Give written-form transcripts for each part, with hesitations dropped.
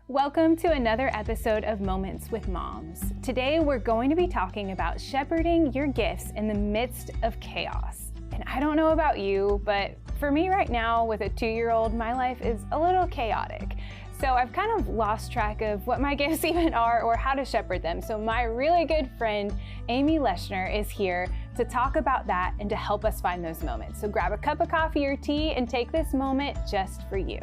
Welcome to another episode of Moments with Moms. Today we're going to be talking about shepherding your gifts in the midst of chaos. And I don't know about you, but for me right now with a 2-year-old, my life is a little chaotic. So I've kind of lost track of what my gifts even are or how to shepherd them. So my really good friend, Amy Lechner, is here to talk about that and to help us find those moments. So grab a cup of coffee or tea and take this moment just for you.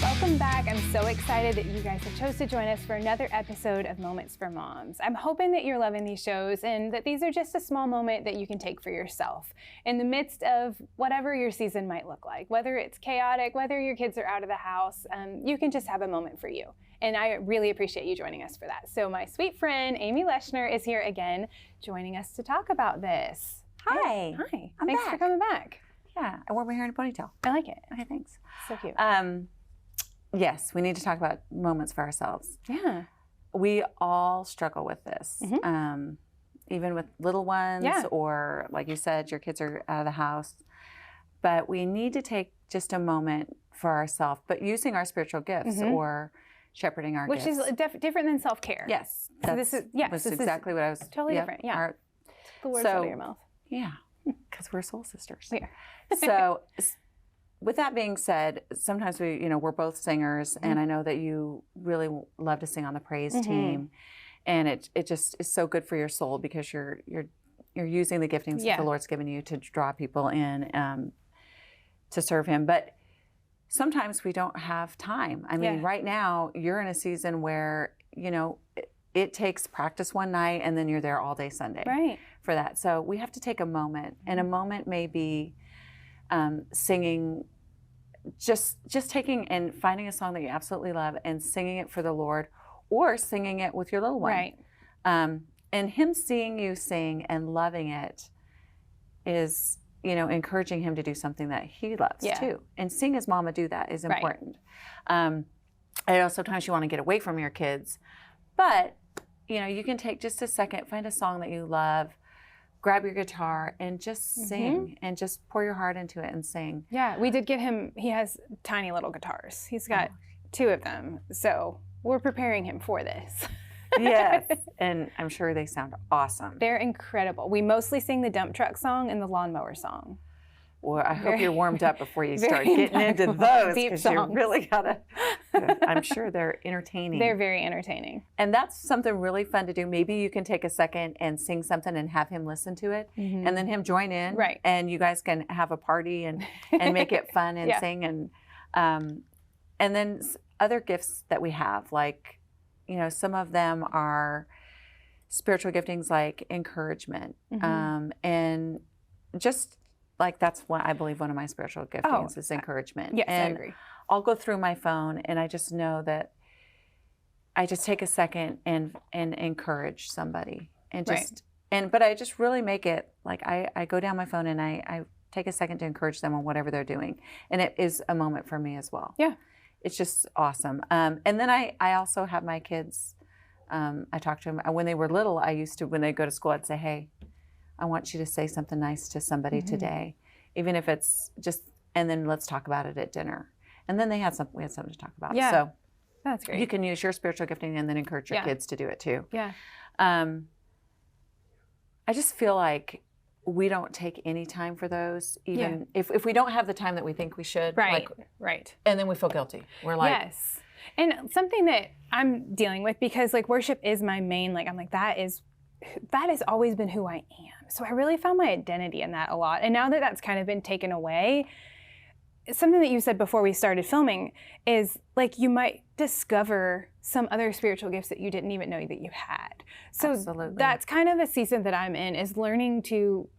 Welcome back. I'm so excited that you guys have chose to join us for another episode of Moments for Moms. I'm hoping that you're loving these shows and that these are just a small moment that you can take for yourself in the midst of whatever your season might look like. Whether it's chaotic, whether your kids are out of the house, you can just have a moment for you. And I really appreciate you joining us for that. So my sweet friend, Amy Lechner, is here again, joining us to talk about this. Hi. Hi. I'm Thanks back. for coming back. Yeah, I wore my hair in a ponytail. I like it. Okay, thanks. So cute. Yes, we need to talk about moments for ourselves. Yeah. We all struggle with this, even with little ones, or like you said, your kids are out of the house. But we need to take just a moment for ourselves, but using our spiritual gifts or shepherding our gifts. Which is different than self-care. Yes. So this is exactly what I was. Totally different. Yeah. The words out of your mouth. Yeah, because we're soul sisters. We are. So. With that being said, sometimes we're both singers, and I know that you really love to sing on the praise team, and it just is so good for your soul because you're using the giftings that the Lord's given you to draw people in to serve Him. But sometimes we don't have time. I mean, right now you're in a season where it takes practice one night, and then you're there all day Sunday for that. So we have to take a moment, and a moment may be singing, just taking and finding a song that you absolutely love and singing it for the Lord, or singing it with your little one. Right. And Him seeing you sing and loving it is, encouraging Him to do something that He loves too. And seeing His mama do that is important. I know sometimes you want to get away from your kids, but you can take just a second, find a song that you love, grab your guitar and just sing and just pour your heart into it and sing. Yeah, we did get him, he has tiny little guitars. He's got 2 of them. So we're preparing him for this. Yes, and I'm sure they sound awesome. They're incredible. We mostly sing the dump truck song and the lawnmower song. Well, I hope you're warmed up before you start getting into those, because you really gotta, I'm sure they're entertaining. They're very entertaining. And that's something really fun to do. Maybe you can take a second and sing something and have him listen to it, and then him join in. Right. And you guys can have a party and make it fun and sing. And then other gifts that we have, like, some of them are spiritual giftings like encouragement. And just like that's what I believe one of my spiritual giftings is encouragement. Yes, and I agree. I'll go through my phone and I just know that I just take a second and encourage somebody and just but I just really make it like I go down my phone and I take a second to encourage them on whatever they're doing, and it is a moment for me as well. Yeah, it's just awesome. And then I also have my kids. I talk to them when they were little. I used to, when they go to school, I'd say, hey, I want you to say something nice to somebody today, even if it's just, and then let's talk about it at dinner. And then we had something to talk about. Yeah, so that's great. You can use your spiritual gifting and then encourage your kids to do it too. Yeah. I just feel like we don't take any time for those, even if we don't have the time that we think we should. Right. And then we feel guilty. We're like, yes. And something that I'm dealing with, because like worship is my main, like I'm like, that has always been who I am. So I really found my identity in that a lot. And now that that's kind of been taken away, something that you said before we started filming is like you might discover some other spiritual gifts that you didn't even know that you had. So that's kind of a season that I'm in, is learning to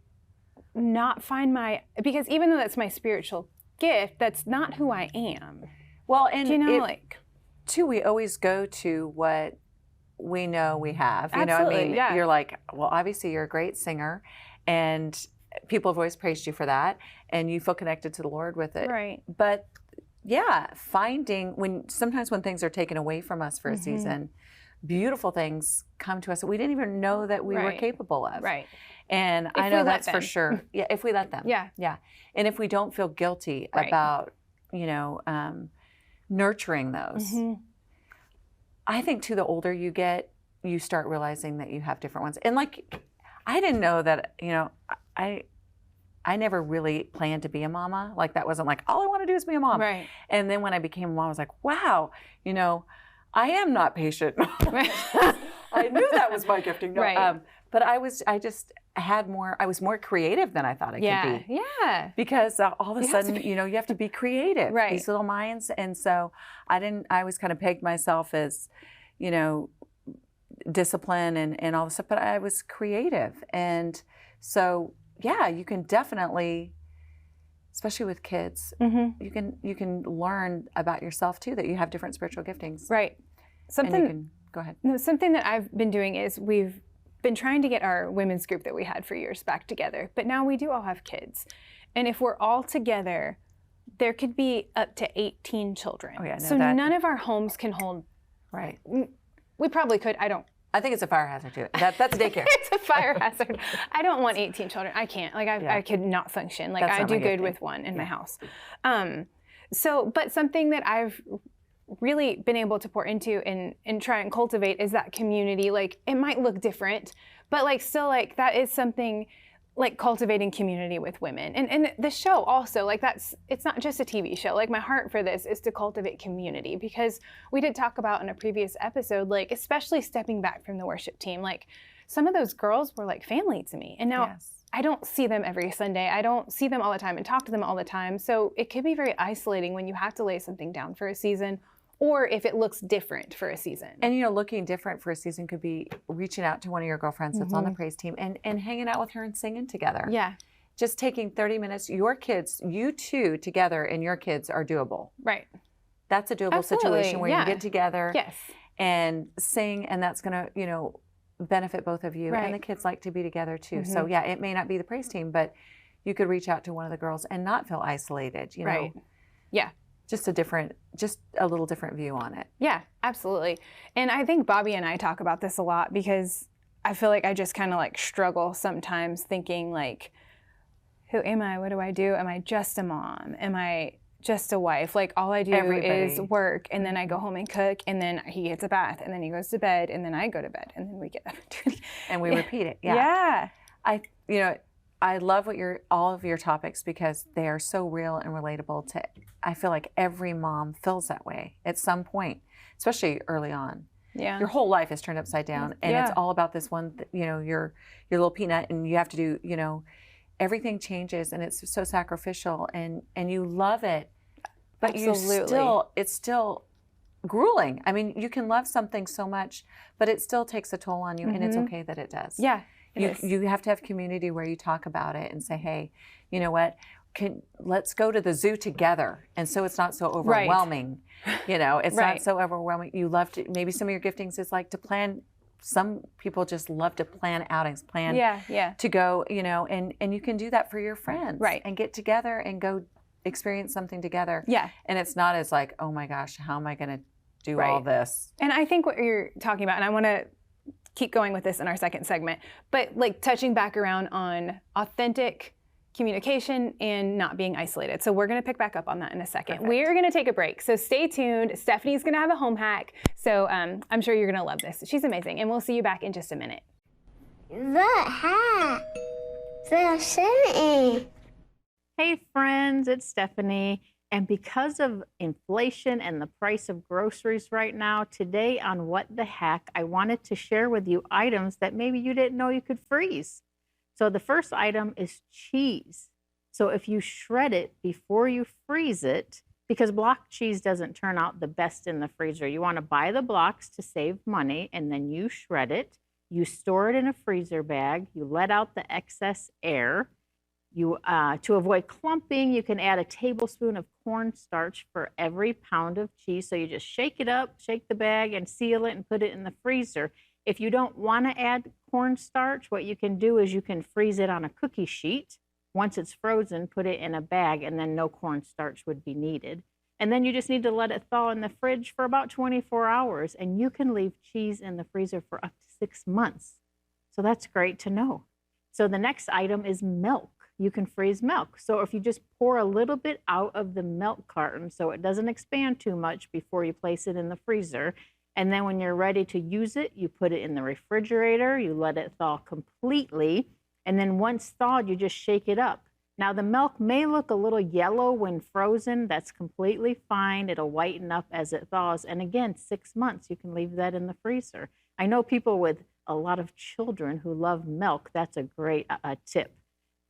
not find because even though that's my spiritual gift, that's not who I am. Well, and too, we always go to what we know we have. You Absolutely, know, I mean, you're like, well, obviously you're a great singer, and people have always praised you for that, and you feel connected to the Lord with it. Right. But finding sometimes when things are taken away from us for a season, beautiful things come to us that we didn't even know that we were capable of. Right. And I know that's for sure. Yeah, if we let them. Yeah. Yeah. And if we don't feel guilty about, nurturing those. I think too, the older you get, you start realizing that you have different ones. And like, I didn't know that, I never really planned to be a mama. Like that wasn't like, all I want to do is be a mom. Right. And then when I became a mom, I was like, wow, I am not patient. I knew that was my gifting. No, right. But I was more creative than I thought I could be. Yeah. Because all of a sudden, you have to be creative. Right. These little minds. And so I always kind of pegged myself as, discipline and all this stuff, but I was creative. And so, yeah, you can definitely, especially with kids, you can learn about yourself too, that you have different spiritual giftings. Right. Go ahead. No, something that I've been doing is we've been trying to get our women's group that we had for years back together, but now we do all have kids. And if we're all together, there could be up to 18 children. Oh, yeah, so none of our homes can hold. Right. We probably could. I think it's a fire hazard too. That's daycare. It's a fire hazard. I don't want 18 children. I can't. Like I could not function. Like I do good with one in my house. But something that I've really been able to pour into and try and cultivate is that community. Like it might look different, but like still like that is something like cultivating community with women. And the show also, like it's not just a TV show. Like my heart for this is to cultivate community, because we did talk about in a previous episode, like especially stepping back from the worship team, like some of those girls were like family to me. And now I don't see them every Sunday. I don't see them all the time and talk to them all the time. So it could be very isolating when you have to lay something down for a season, or if it looks different for a season. And looking different for a season could be reaching out to one of your girlfriends that's on the praise team and hanging out with her and singing together. Yeah. Just taking 30 minutes. Your kids, you two together and your kids are doable. Right. That's a doable situation where you get together and sing, and that's going to, benefit both of you. Right. And the kids like to be together too. So yeah, it may not be the praise team, but you could reach out to one of the girls and not feel isolated, Right. Yeah. Just a little different view on it. Yeah, absolutely. And I think Bobby and I talk about this a lot, because I feel like I just kind of like struggle sometimes thinking like, who am I? What do I do? Am I just a mom? Am I just a wife? Like all I do is work, and then I go home and cook, and then he gets a bath, and then he goes to bed, and then I go to bed, and then we get up and we repeat it. Yeah. I love all of your topics, because they are so real and relatable to, I feel like every mom feels that way at some point, especially early on. Yeah. Your whole life is turned upside down, and it's all about this one, your little peanut, and you have to do, everything changes, and it's so sacrificial, and you love it, but it's still grueling. I mean, you can love something so much, but it still takes a toll on you, and it's okay that it does. Yeah. You have to have community where you talk about it and say, hey, you know what? Let's go to the zoo together. And so it's not so overwhelming. It's not so overwhelming. You love to, maybe some of your giftings is like to plan. Some people just love to plan outings, to go, and you can do that for your friends. Right. And get together and go experience something together. Yeah. And it's not as like, oh my gosh, how am I going to do all this? And I think what you're talking about, and I want to keep going with this in our second segment, but like touching back around on authentic communication and not being isolated. So we're going to pick back up on that in a second. Perfect. We're going to take a break. So stay tuned. Stephanie's going to have a home hack. So I'm sure you're going to love this. She's amazing. And we'll see you back in just a minute. The hack. The saying. Hey friends, it's Stephanie. And because of inflation and the price of groceries right now, today on What the Heck, I wanted to share with you items that maybe you didn't know you could freeze. So the first item is cheese. So if you shred it before you freeze it, because block cheese doesn't turn out the best in the freezer, you want to buy the blocks to save money, and then you shred it. You store it in a freezer bag. You let out the excess air. To avoid clumping, you can add a tablespoon of cornstarch for every pound of cheese. So you just shake it up, shake the bag, and seal it and put it in the freezer. If you don't want to add cornstarch, what you can do is you can freeze it on a cookie sheet. Once it's frozen, put it in a bag, and then no cornstarch would be needed. And then you just need to let it thaw in the fridge for about 24 hours. And you can leave cheese in the freezer for up to 6 months. So that's great to know. So the next item is milk. You can freeze milk. So if you just pour a little bit out of the milk carton so it doesn't expand too much before you place it in the freezer, and then when you're ready to use it, you put it in the refrigerator, you let it thaw completely, and then once thawed, you just shake it up. Now the milk may look a little yellow when frozen. That's completely fine. It'll whiten up as it thaws. And again, 6 months, you can leave that in the freezer. I know people with a lot of children who love milk. That's a great tip.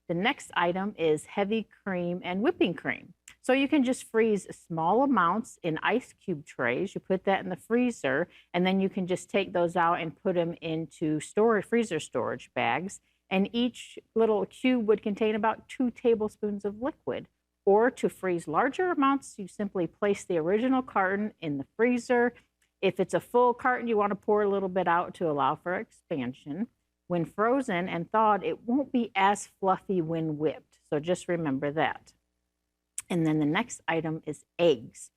The next item is heavy cream and whipping cream. So you can just freeze small amounts in ice cube trays. You put that in the freezer, and then you can just take those out and put them into freezer storage bags. And each little cube would contain about 2 tablespoons of liquid. Or to freeze larger amounts, you simply place the original carton in the freezer. If it's a full carton, you want to pour a little bit out to allow for expansion. When frozen and thawed, it won't be as fluffy when whipped. So just remember that. And then the next item is eggs.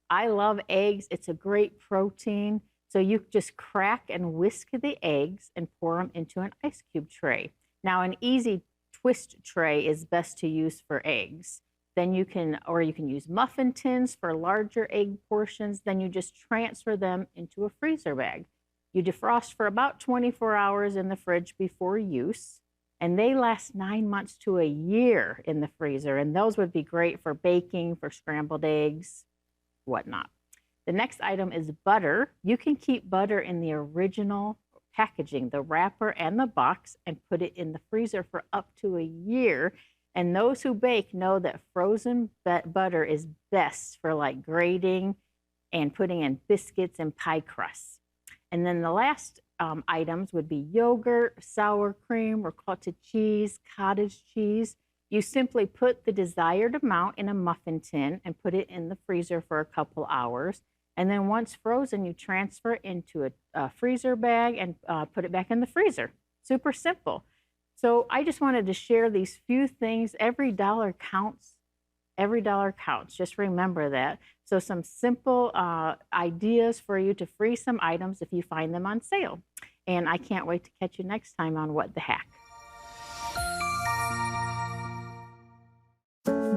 I love eggs. It's a great protein. So you just crack and whisk the eggs and pour them into an ice cube tray. Now, an easy twist tray is best to use for eggs. Then you can use muffin tins for larger egg portions. Then you just transfer them into a freezer bag. You defrost for about 24 hours in the fridge before use, and they last 9 months to a year in the freezer. And those would be great for baking, for scrambled eggs, whatnot. The next item is butter. You can keep butter in the original packaging, the wrapper and the box, and put it in the freezer for up to a year. And those who bake know that frozen butter is best for like grating and putting in biscuits and pie crusts. And then the last items would be yogurt, sour cream, ricotta cheese, cottage cheese. You simply put the desired amount in a muffin tin and put it in the freezer for a couple hours. And then once frozen, you transfer it into a freezer bag and put it back in the freezer. Super simple. So I just wanted to share these few things. Every dollar counts. Every dollar counts. Just remember that. So some simple ideas for you to freeze some items if you find them on sale. And I can't wait to catch you next time on What the Hack.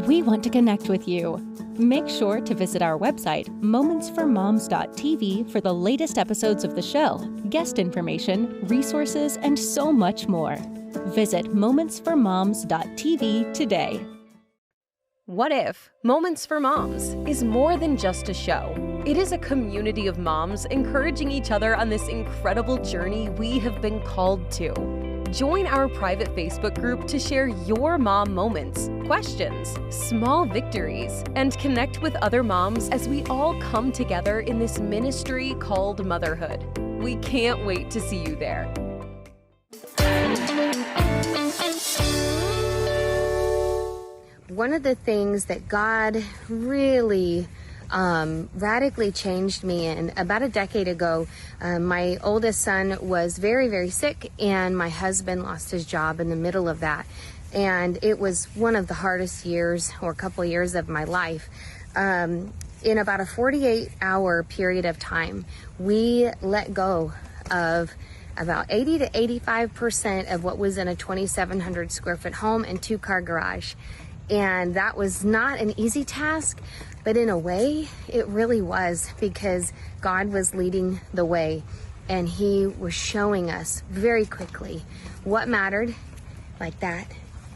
We want to connect with you. Make sure to visit our website, momentsformoms.tv, for the latest episodes of the show, guest information, resources, and so much more. Visit momentsformoms.tv today. What if Moments for Moms is more than just a show? It is a community of moms encouraging each other on this incredible journey we have been called to. Join our private Facebook group to share your mom moments, questions, small victories, and connect with other moms as we all come together in this ministry called Motherhood. We can't wait to see you there. One of the things that God really radically changed me in about a decade ago, my oldest son was very, very sick, and my husband lost his job in the middle of that. And it was one of the hardest years or couple years of my life. In about a 48-hour period of time, we let go of about 80 to 85% of what was in a 2,700 square foot home and 2-car garage. And that was not an easy task, but in a way, it really was, because God was leading the way, and He was showing us very quickly what mattered like that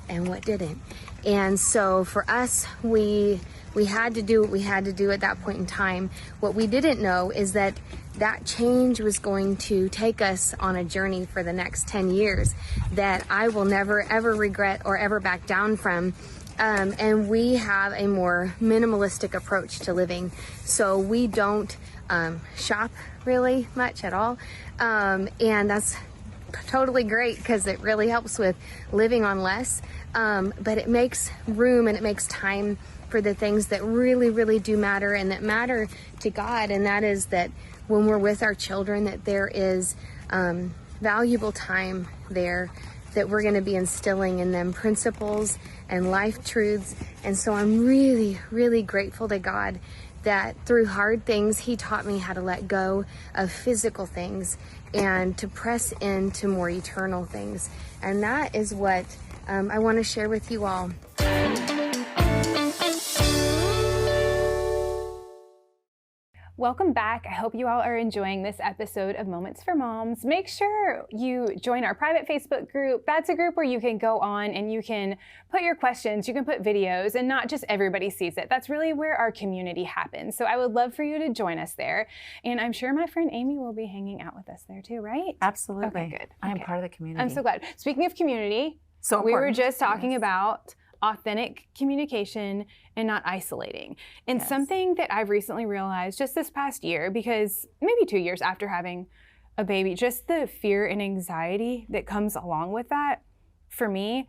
and what didn't. And so for us, we had to do what we had to do at that point in time. What we didn't know is that that change was going to take us on a journey for the next 10 years that I will never, ever regret or ever back down from. And we have a more minimalistic approach to living. So we don't shop really much at all. And that's totally great, because it really helps with living on less. But it makes room and it makes time for the things that really, really do matter and that matter to God. And that is that when we're with our children, that there is valuable time there, that we're going to be instilling in them principles and life truths. And so I'm really, really grateful to God that through hard things, he taught me how to let go of physical things and to press into more eternal things. And that is what I want to share with you all. Welcome back. I hope you all are enjoying this episode of Moments for Moms. Make sure you join our private Facebook group. That's a group where you can go on and you can put your questions, you can put videos, and not just everybody sees it. That's really where our community happens. So I would love for you to join us there. And I'm sure my friend Amy will be hanging out with us there too, right? Absolutely. Okay, good. I am Okay. part of the community. I'm so glad. Speaking of community, So we were important. just talking Yes. about authentic communication and not isolating. And Yes. something that I've recently realized just this past year, because maybe 2 years after having a baby, just the fear and anxiety that comes along with that, for me,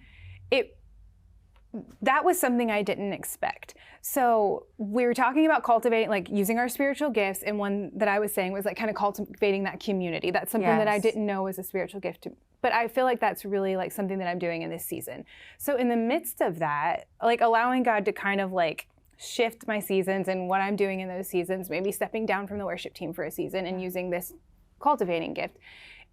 that was something I didn't expect. So we were talking about cultivating, like using our spiritual gifts, and one that I was saying was like kind of cultivating that community. That's something that I Yes. didn't know was a spiritual gift, but I feel like that's really like something that I'm doing in this season. So in the midst of that, like allowing God to kind of like shift my seasons and what I'm doing in those seasons, maybe stepping down from the worship team for a season and using this cultivating gift,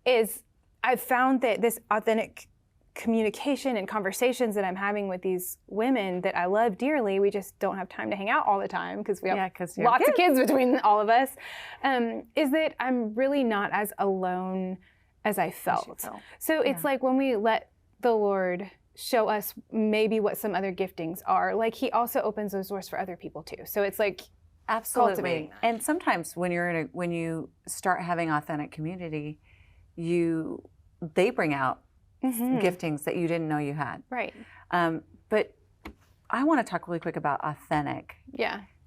is I've found that this authentic communication and conversations that I'm having with these women that I love dearly, we just don't have time to hang out all the time because we have you have lots of kids between all of us, is that I'm really not as alone as I felt. So it's like when we let the Lord show us maybe what some other giftings are, like he also opens those doors for other people too. So it's like Absolutely. cultivating that. And sometimes when you start having authentic community, they bring out giftings that you didn't know you had. Right. But I want to talk really quick about authentic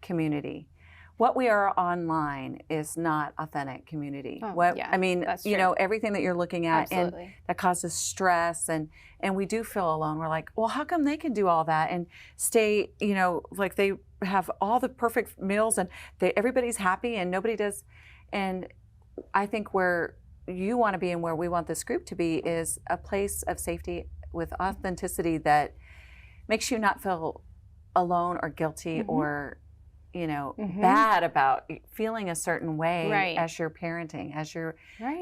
community. What we are online is not authentic community. I mean, that's you true. know, everything that you're looking at Absolutely. and that causes stress and we do feel alone. We're like, well, how come they can do all that and stay, you know, like they have all the perfect meals and everybody's happy and nobody does. And I think where you want to be and where we want this group to be is a place of safety with authenticity that makes you not feel alone or guilty or, you know, bad about feeling a certain way as you're parenting,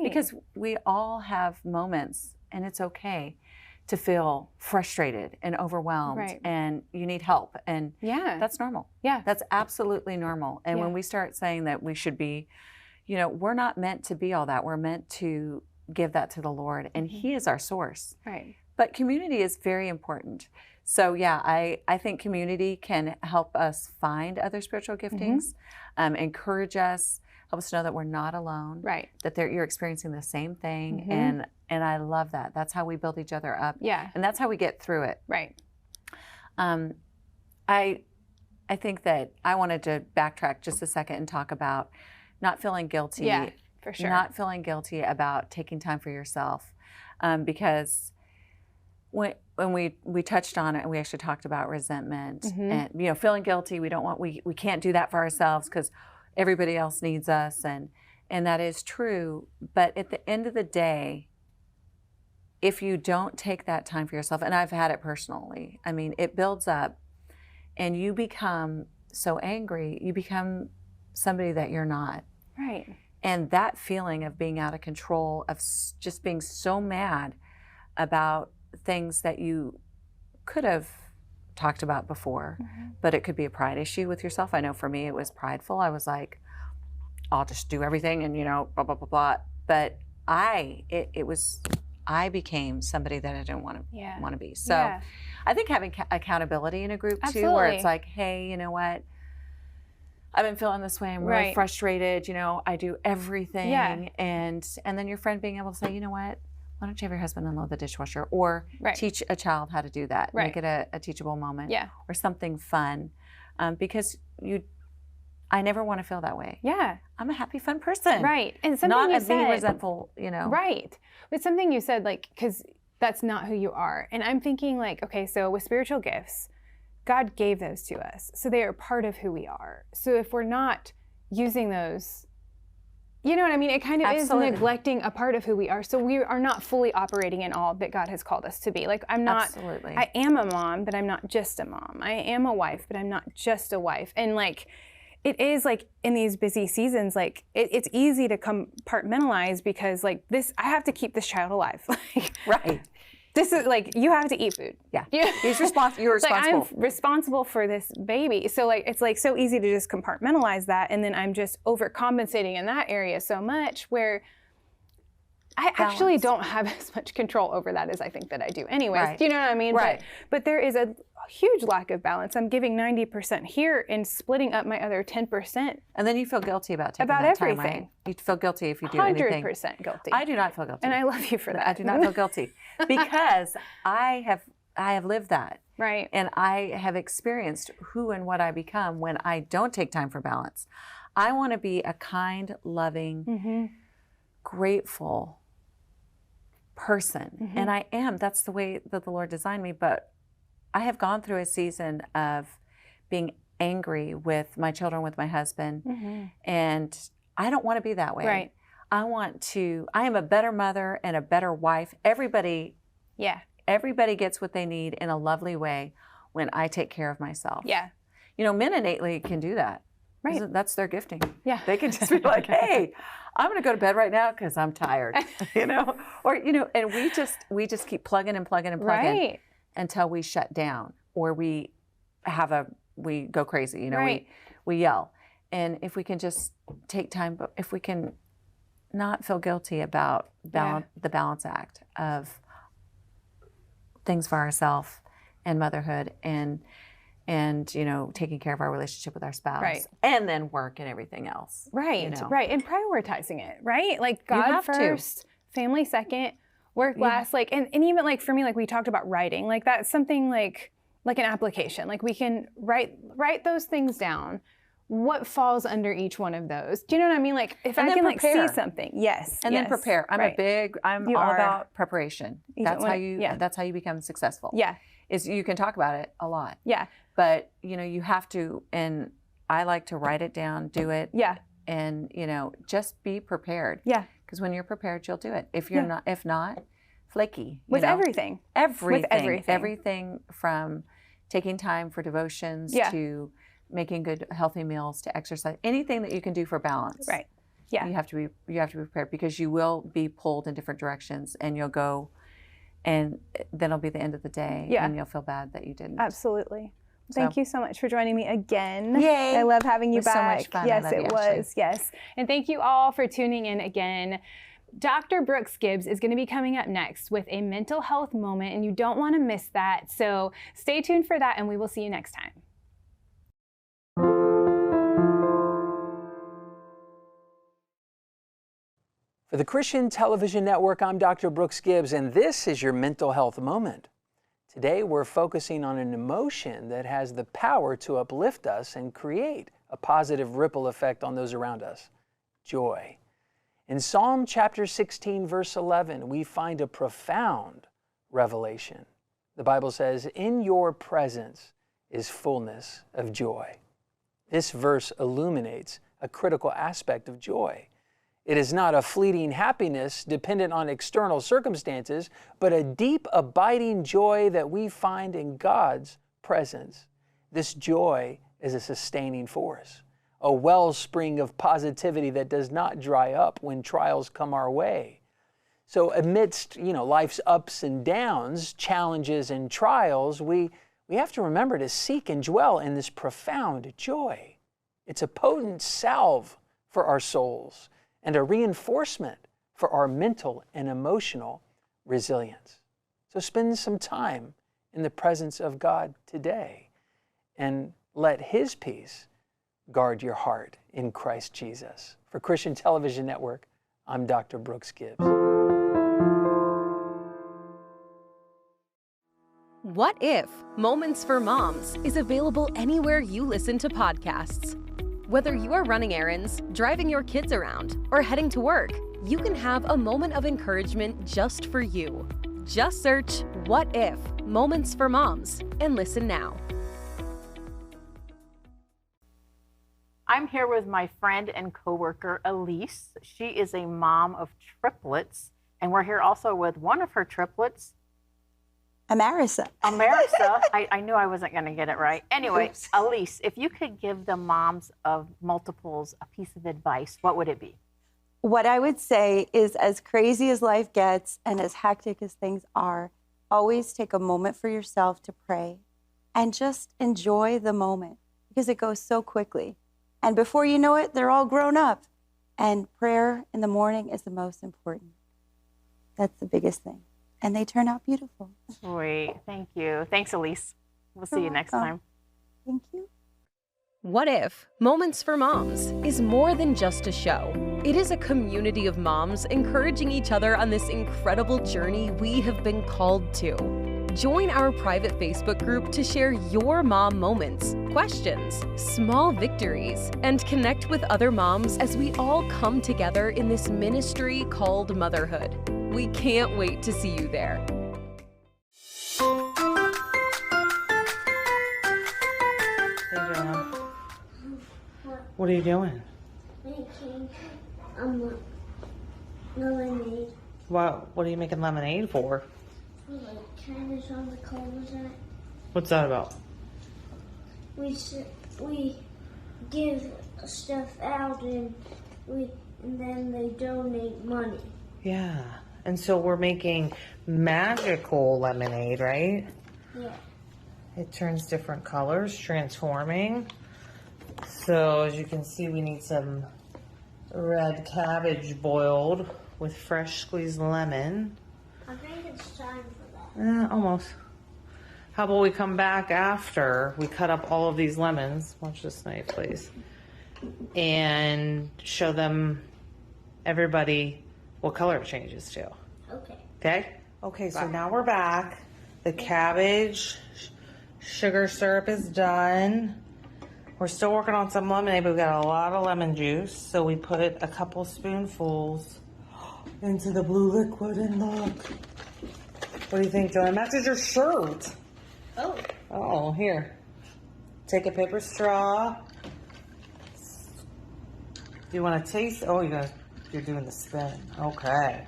because we all have moments and it's okay to feel frustrated and overwhelmed and you need help, and that's normal. That's absolutely normal. And when we start saying that we should be, you know, we're not meant to be all that. We're meant to give that to the Lord, and He is our source. But community is very important. So yeah, I think community can help us find other spiritual giftings, encourage us, help us know that we're not alone, that you're experiencing the same thing, and I love that. That's how we build each other up, and that's how we get through it. I think that I wanted to backtrack just a second and talk about not feeling guilty. For sure. Not feeling guilty about taking time for yourself, because when we touched on it and we actually talked about resentment and, you know, feeling guilty, we can't do that for ourselves because everybody else needs us, and that is true. But at the end of the day, if you don't take that time for yourself, and I've had it personally, I mean, it builds up and you become so angry, you become somebody that you're not. And that feeling of being out of control, of just being so mad about things that you could have talked about before, but it could be a pride issue with yourself. I know for me, it was prideful. I was like, I'll just do everything and, you know, blah, blah, blah, blah. But I became somebody that I didn't want to be. So I think having accountability in a group too, where it's like, hey, you know what? I've been feeling this way. I'm really frustrated. You know, I do everything. And then your friend being able to say, you know what? Why don't you have your husband unload the dishwasher, or teach a child how to do that, make it a teachable moment, or something fun, because I never want to feel that way. I'm a happy, fun person. And something not you being said, resentful, you know. But something you said, like, because that's not who you are. And I'm thinking, like, okay, so with spiritual gifts, God gave those to us, so they are part of who we are. So if we're not using those, you know what I mean? It kind of is neglecting a part of who we are. So we are not fully operating in all that God has called us to be. Like, I'm not, I am a mom, but I'm not just a mom. I am a wife, but I'm not just a wife. And like, it is like in these busy seasons, like it's easy to compartmentalize because like this, I have to keep this child alive. Like, Right. this is like, you have to eat food. Yeah. You're responsible. Like, I'm responsible for this baby. So like, it's like so easy to just compartmentalize that. And then I'm just overcompensating in that area so much where I actually don't have as much control over that as I think that I do anyways. Right. Do you know what I mean? Right. But there is a huge lack of balance. I'm giving 90% here and splitting up my other 10%. And then you feel guilty about taking About that time, everything. right? You feel guilty if you do anything. 100% guilty. I do not feel guilty. And I love you for that. I do not feel guilty because I have lived that. Right. And I have experienced who and what I become when I don't take time for balance. I want to be a kind, loving, grateful person. And I am. That's the way that the Lord designed me. But I have gone through a season of being angry with my children, with my husband. And I don't want to be that way. Right. I am a better mother and a better wife. Everybody gets what they need in a lovely way when I take care of myself. Yeah. You know, men innately can do that. Right. That's their gifting. Yeah. They can just be like, hey, I'm going to go to bed right now because I'm tired, you know? Or, you know, and we just keep plugging and plugging and plugging Right. until we shut down or we go crazy, you know, Right. we yell. And if we can just take time, but if we can not feel guilty about the balance act of things for ourselves and motherhood and you know, taking care of our relationship with our spouse, Right. and then work and everything else. Right, you know? right. And prioritizing it, right? Like God have to. first, family second, work last. Like, and even like for me, like we talked about writing, like that's something like an application. Like we can write those things down. What falls under each one of those? Do you know what I mean? Like if And I then can like prepare. see something, yes. And then prepare. I'm You all are. about preparation. That's how Yeah. that's how you become successful. Yeah, Is you can talk about it a lot. yeah, But you know, you have to, and I like to write it down, do it, yeah, and you know, just be prepared. yeah. Because when you're prepared, you'll do it. If you're not, if not, flaky. With you know? everything. Everything. With everything. Everything from taking time for devotions Yeah. to making good, healthy meals to exercise. Anything that you can do for balance. Right. Yeah. You have to be prepared because you will be pulled in different directions, and you'll go, and then it'll be the end of the day, Yeah. and you'll feel bad that you didn't. Absolutely. Thank you so much for joining me again. Yay. I love having you It was so back. much fun. I Yes, love it you, was. Ashley. Yes. And thank you all for tuning in again. Dr. Brooks Gibbs is going to be coming up next with a mental health moment, and you don't want to miss that. So stay tuned for that, and we will see you next time. For the Christian Television Network, I'm Dr. Brooks Gibbs, and this is your mental health moment. Today, we're focusing on an emotion that has the power to uplift us and create a positive ripple effect on those around us: joy. In Psalm chapter 16, verse 11, we find a profound revelation. The Bible says, "In your presence is fullness of joy." This verse illuminates a critical aspect of joy. It is not a fleeting happiness dependent on external circumstances, but a deep, abiding joy that we find in God's presence. This joy is a sustaining force, a wellspring of positivity that does not dry up when trials come our way. So amidst, life's ups and downs, challenges and trials, we have to remember to seek and dwell in this profound joy. It's a potent salve for our souls and a reinforcement for our mental and emotional resilience. So spend some time in the presence of God today and let His peace guard your heart in Christ Jesus. For Christian Television Network, I'm Dr. Brooks Gibbs. What If? Moments for Moms is available anywhere you listen to podcasts. Whether you are running errands, driving your kids around, or heading to work, you can have a moment of encouragement just for you. Just search What If? Moments for Moms and listen now. I'm here with my friend and coworker, Elise. She is a mom of triplets, and we're here also with one of her triplets, Amerisa. Amerisa. I knew I wasn't going to get it right. Anyway, Elise, if you could give the moms of multiples a piece of advice, what would it be? What I would say is, as crazy as life gets and as hectic as things are, always take a moment for yourself to pray and just enjoy the moment, because it goes so quickly. And before you know it, they're all grown up. And prayer in the morning is the most important. That's the biggest thing. And they turn out beautiful. Sweet. Thank you. Thanks, Elise. We'll see you next time. Thank you. What If? Moments for Moms is more than just a show. It is a community of moms encouraging each other on this incredible journey we have been called to. Join our private Facebook group to share your mom moments, questions, small victories, and connect with other moms as we all come together in this ministry called Motherhood. We can't wait to see you there. Hey, Jonah. What are you doing? Making lemonade. What are you making lemonade for? Like kindness on the cul-de-sac. What's that about? We give stuff out and then they donate money. Yeah. And so we're making magical lemonade, right? Yeah. It turns different colors, transforming. So as you can see, we need some red cabbage boiled with fresh squeezed lemon. I think it's time for that. Almost. How about we come back after we cut up all of these lemons? Watch this knife, please. And show them, everybody, what color it changes to. Okay. Okay? Okay, so now we're back. The cabbage sugar syrup is done. We're still working on some lemonade, but we've got a lot of lemon juice. So we put a couple spoonfuls into the blue liquid, and look. What do you think, Joanne? Matches your shirt. Oh. Oh, here. Take a paper straw. Do you want to taste? Oh, you're doing the spin. Okay.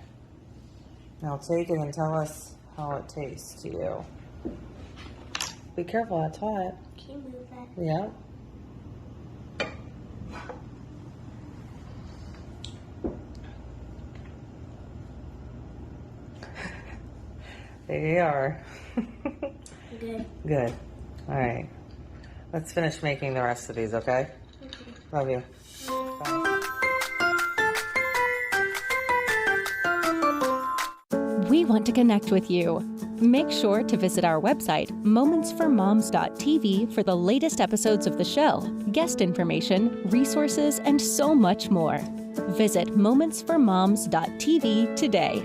Now take it and tell us how it tastes to you. Be careful, that's hot. Can you move that? Yeah. There you are. Good. Good. All right. Let's finish making the rest of these, okay? Love you. Bye. We want to connect with you. Make sure to visit our website, momentsformoms.tv, for the latest episodes of the show, guest information, resources, and so much more. Visit momentsformoms.tv today.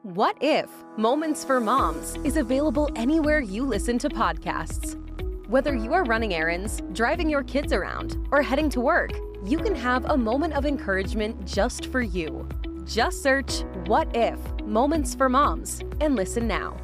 What If? Moments for Moms is available anywhere you listen to podcasts. Whether you are running errands, driving your kids around, or heading to work, you can have a moment of encouragement just for you. Just search What If? Moments for Moms and listen now.